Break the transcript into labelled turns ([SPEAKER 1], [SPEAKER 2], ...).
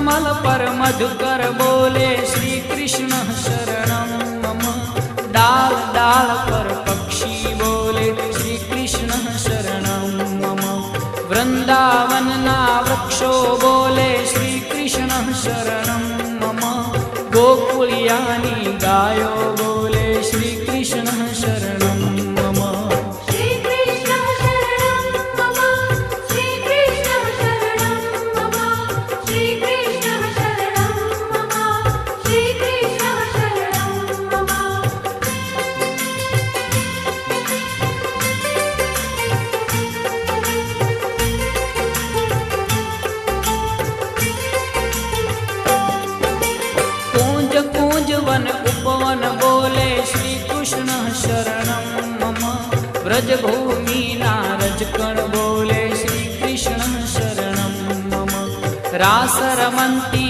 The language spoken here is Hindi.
[SPEAKER 1] कमल पर मधुकर बोले श्री कृष्ण शरणं मम। डाल डाल पर पक्षी बोले श्री कृष्ण शरणं मम। वृंदावन ना वृक्षो बोले श्री कृष्ण शरणं मम। गोकुलियानी गायो बोले श्री कृष्ण शरणं मम।
[SPEAKER 2] श्री कृष्ण शरणं मम। श्री कृष्ण शरणं मम। श्री कृष्ण शरणं मम। श्री कृष्ण शरणं मम।
[SPEAKER 1] कूंज कूंज वन उपवन बोले श्री कृष्ण शरणं मम। व्रजभूमि नारजकण बोले श्री कृष्ण शरणं मम। रास रमन्ति